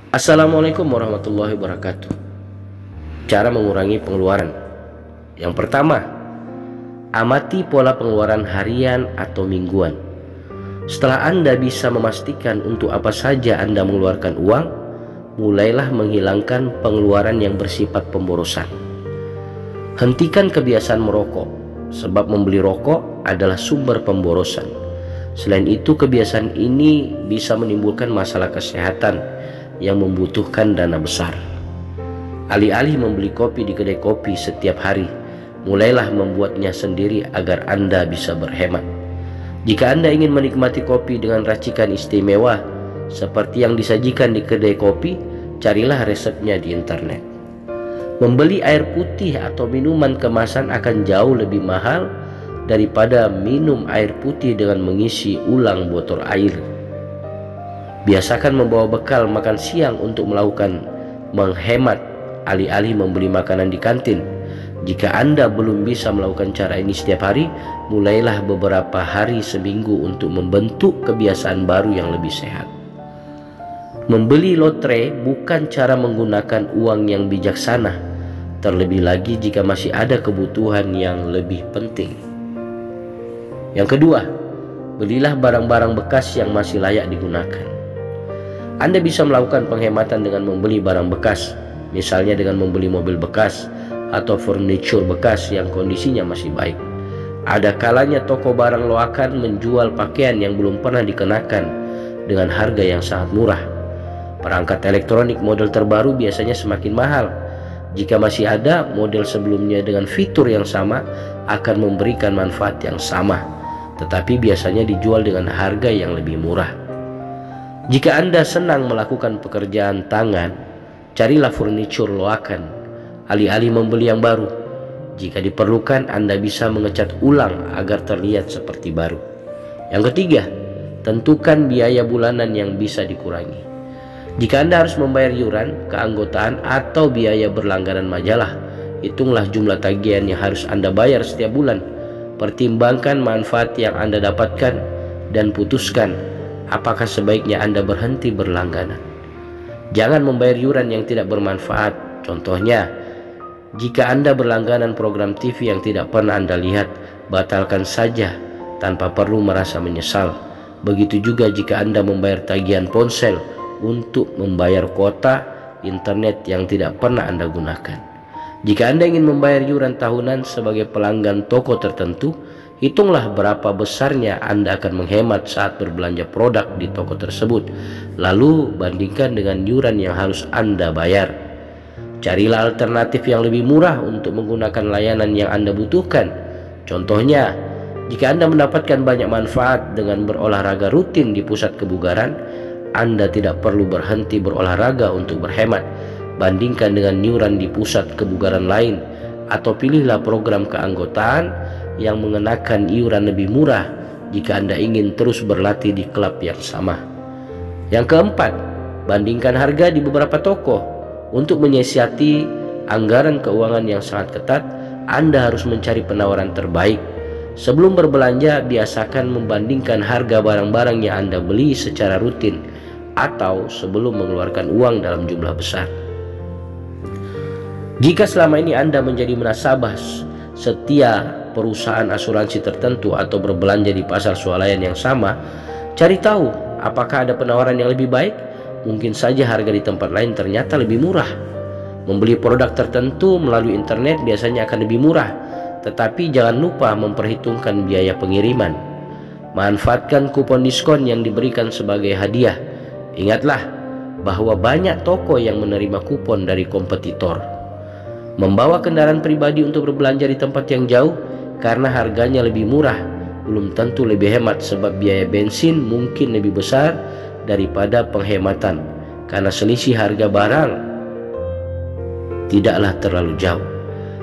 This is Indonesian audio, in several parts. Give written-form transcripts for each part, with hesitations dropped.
Assalamualaikum warahmatullahi wabarakatuh. Cara mengurangi pengeluaran. Yang pertama, amati pola pengeluaran harian atau mingguan. Setelah Anda bisa memastikan untuk apa saja Anda mengeluarkan uang, mulailah menghilangkan pengeluaran yang bersifat pemborosan. Hentikan kebiasaan merokok, sebab membeli rokok adalah sumber pemborosan. Selain itu, kebiasaan ini bisa menimbulkan masalah kesehatan yang membutuhkan dana besar. Alih-alih membeli kopi di kedai kopi setiap hari, mulailah membuatnya sendiri agar Anda bisa berhemat. Jika Anda ingin menikmati kopi dengan racikan istimewa seperti yang disajikan di kedai kopi, carilah resepnya di internet. Membeli air putih atau minuman kemasan akan jauh lebih mahal daripada minum air putih dengan mengisi ulang botol air. Biasakan membawa bekal makan siang untuk melakukan menghemat alih-alih membeli makanan di kantin. Jika Anda belum bisa melakukan cara ini setiap hari, mulailah beberapa hari seminggu untuk membentuk kebiasaan baru yang lebih sehat. Membeli lotre bukan cara menggunakan uang yang bijaksana, terlebih lagi jika masih ada kebutuhan yang lebih penting. Yang kedua, belilah barang-barang bekas yang masih layak digunakan. Anda bisa melakukan penghematan dengan membeli barang bekas, misalnya dengan membeli mobil bekas atau furniture bekas yang kondisinya masih baik. Ada kalanya toko barang loakan menjual pakaian yang belum pernah dikenakan dengan harga yang sangat murah. Perangkat elektronik model terbaru biasanya semakin mahal. Jika masih ada model sebelumnya dengan fitur yang sama, akan memberikan manfaat yang sama, tetapi biasanya dijual dengan harga yang lebih murah. Jika Anda senang melakukan pekerjaan tangan, carilah furniture loakan alih-alih membeli yang baru. Jika diperlukan, Anda bisa mengecat ulang agar terlihat seperti baru. Yang ketiga, tentukan biaya bulanan yang bisa dikurangi. Jika Anda harus membayar iuran, keanggotaan, atau biaya berlangganan majalah, hitunglah jumlah tagihan yang harus Anda bayar setiap bulan. Pertimbangkan manfaat yang Anda dapatkan dan putuskan apakah sebaiknya Anda berhenti berlangganan. Jangan membayar iuran yang tidak bermanfaat. Contohnya, jika Anda berlangganan program TV yang tidak pernah Anda lihat, batalkan saja tanpa perlu merasa menyesal. Begitu juga jika Anda membayar tagihan ponsel untuk membayar kuota internet yang tidak pernah Anda gunakan. Jika Anda ingin membayar iuran tahunan sebagai pelanggan toko tertentu, hitunglah berapa besarnya Anda akan menghemat saat berbelanja produk di toko tersebut, lalu bandingkan dengan iuran yang harus Anda bayar. Carilah alternatif yang lebih murah untuk menggunakan layanan yang Anda butuhkan. Contohnya, jika Anda mendapatkan banyak manfaat dengan berolahraga rutin di pusat kebugaran, Anda tidak perlu berhenti berolahraga untuk berhemat. Bandingkan dengan iuran di pusat kebugaran lain, atau pilihlah program keanggotaan yang mengenakan iuran lebih murah jika Anda ingin terus berlatih di klub yang sama. Yang keempat, bandingkan harga di beberapa toko. Untuk menyiasati anggaran keuangan yang sangat ketat, Anda harus mencari penawaran terbaik. Sebelum berbelanja, biasakan membandingkan harga barang-barang yang Anda beli secara rutin atau sebelum mengeluarkan uang dalam jumlah besar. Jika selama ini Anda menjadi nasabah setia perusahaan asuransi tertentu atau berbelanja di pasar swalayan yang sama, cari tahu apakah ada penawaran yang lebih baik. Mungkin saja harga di tempat lain ternyata lebih murah. Membeli produk tertentu melalui internet biasanya akan lebih murah, tetapi jangan lupa memperhitungkan biaya pengiriman. Manfaatkan kupon diskon yang diberikan sebagai hadiah. Ingatlah bahwa banyak toko yang menerima kupon dari kompetitor. Membawa kendaraan pribadi untuk berbelanja di tempat yang jauh karena harganya lebih murah belum tentu lebih hemat, sebab biaya bensin mungkin lebih besar daripada penghematan karena selisih harga barang tidaklah terlalu jauh.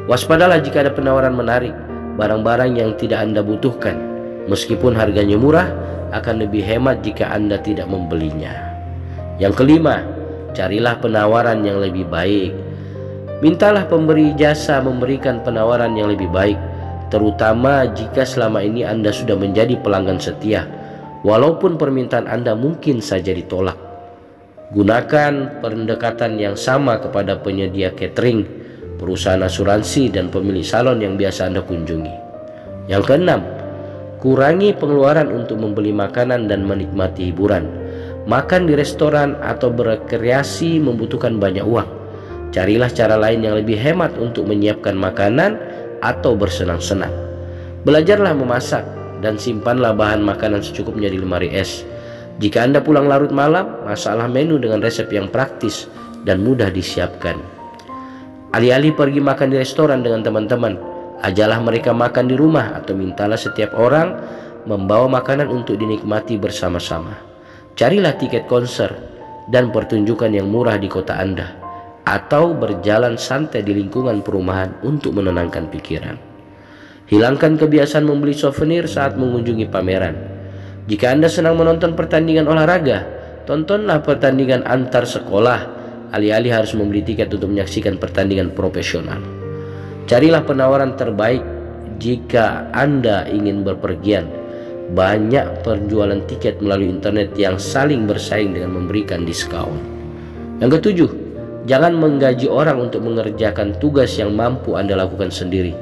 Waspadalah jika ada penawaran menarik barang-barang yang tidak Anda butuhkan. Meskipun harganya murah, akan lebih hemat jika Anda tidak membelinya. Yang kelima, carilah penawaran yang lebih baik. Mintalah pemberi jasa memberikan penawaran yang lebih baik, terutama jika selama ini Anda sudah menjadi pelanggan setia, walaupun permintaan Anda mungkin saja ditolak. Gunakan pendekatan yang sama kepada penyedia catering, perusahaan asuransi, dan pemilik salon yang biasa Anda kunjungi. Yang keenam, kurangi pengeluaran untuk membeli makanan dan menikmati hiburan. Makan di restoran atau berrekreasi membutuhkan banyak uang. Carilah cara lain yang lebih hemat untuk menyiapkan makanan atau bersenang-senang. Belajarlah memasak dan simpanlah bahan makanan secukupnya di lemari es. Jika Anda pulang larut malam, masaklah menu dengan resep yang praktis dan mudah disiapkan. Alih-alih pergi makan di restoran dengan teman-teman, ajalah mereka makan di rumah atau mintalah setiap orang membawa makanan untuk dinikmati bersama-sama. Carilah tiket konser dan pertunjukan yang murah di kota Anda, atau berjalan santai di lingkungan perumahan untuk menenangkan pikiran. Hilangkan kebiasaan membeli souvenir saat mengunjungi pameran. Jika Anda senang menonton pertandingan olahraga, tontonlah pertandingan antar sekolah, alih-alih harus membeli tiket untuk menyaksikan pertandingan profesional. Carilah penawaran terbaik jika Anda ingin berpergian. Banyak penjualan tiket melalui internet yang saling bersaing dengan memberikan diskon. Yang ketujuh, jangan menggaji orang untuk mengerjakan tugas yang mampu Anda lakukan sendiri.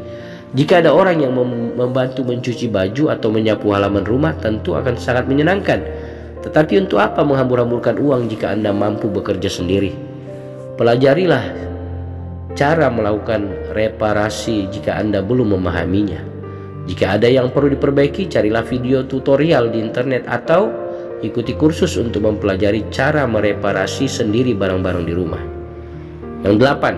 Jika ada orang yang membantu mencuci baju atau menyapu halaman rumah, tentu akan sangat menyenangkan. Tetapi untuk apa menghambur-hamburkan uang jika Anda mampu bekerja sendiri? Pelajarilah cara melakukan reparasi jika Anda belum memahaminya. Jika ada yang perlu diperbaiki, carilah video tutorial di internet atau ikuti kursus untuk mempelajari cara mereparasi sendiri barang-barang di rumah. Yang delapan,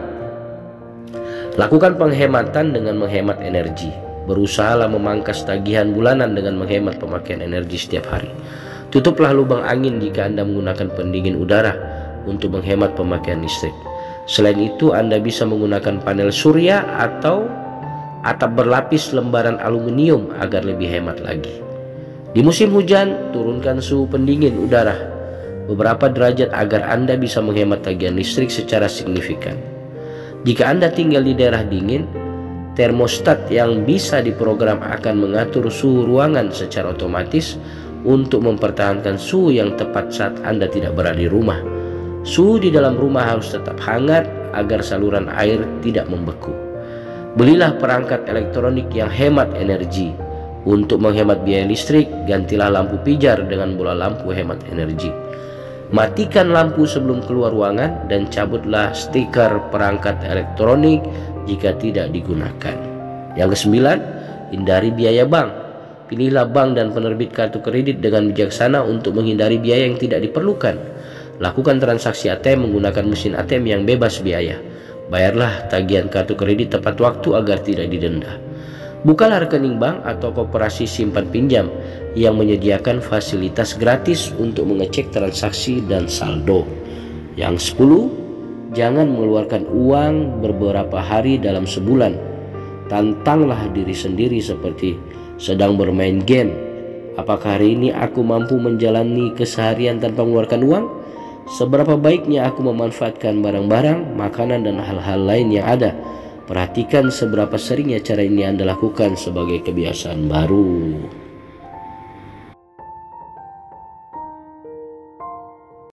lakukan penghematan dengan menghemat energi. Berusahalah memangkas tagihan bulanan dengan menghemat pemakaian energi setiap hari. Tutuplah lubang angin jika Anda menggunakan pendingin udara untuk menghemat pemakaian listrik. Selain itu, Anda bisa menggunakan panel surya atau atap berlapis lembaran aluminium agar lebih hemat lagi. Di musim hujan, turunkan suhu pendingin udara beberapa derajat agar Anda bisa menghemat tagihan listrik secara signifikan. Jika Anda tinggal di daerah dingin, termostat yang bisa diprogram akan mengatur suhu ruangan secara otomatis untuk mempertahankan suhu yang tepat saat Anda tidak berada di rumah. Suhu di dalam rumah harus tetap hangat agar saluran air tidak membeku. Belilah perangkat elektronik yang hemat energi. Untuk menghemat biaya listrik, gantilah lampu pijar dengan bola lampu hemat energi. Matikan lampu sebelum keluar ruangan dan cabutlah stiker perangkat elektronik jika tidak digunakan. Yang kesembilan, hindari biaya bank. Pilihlah bank dan penerbit kartu kredit dengan bijaksana untuk menghindari biaya yang tidak diperlukan. Lakukan transaksi ATM menggunakan mesin ATM yang bebas biaya. Bayarlah tagihan kartu kredit tepat waktu agar tidak didenda. Bukalah rekening bank atau koperasi simpan pinjam yang menyediakan fasilitas gratis untuk mengecek transaksi dan saldo. Yang 10, jangan mengeluarkan uang beberapa hari dalam sebulan. Tantanglah diri sendiri seperti sedang bermain game. Apakah hari ini aku mampu menjalani keseharian tanpa mengeluarkan uang? Seberapa baiknya aku memanfaatkan barang-barang, makanan, dan hal-hal lain yang ada. Perhatikan seberapa seringnya cara ini Anda lakukan sebagai kebiasaan baru.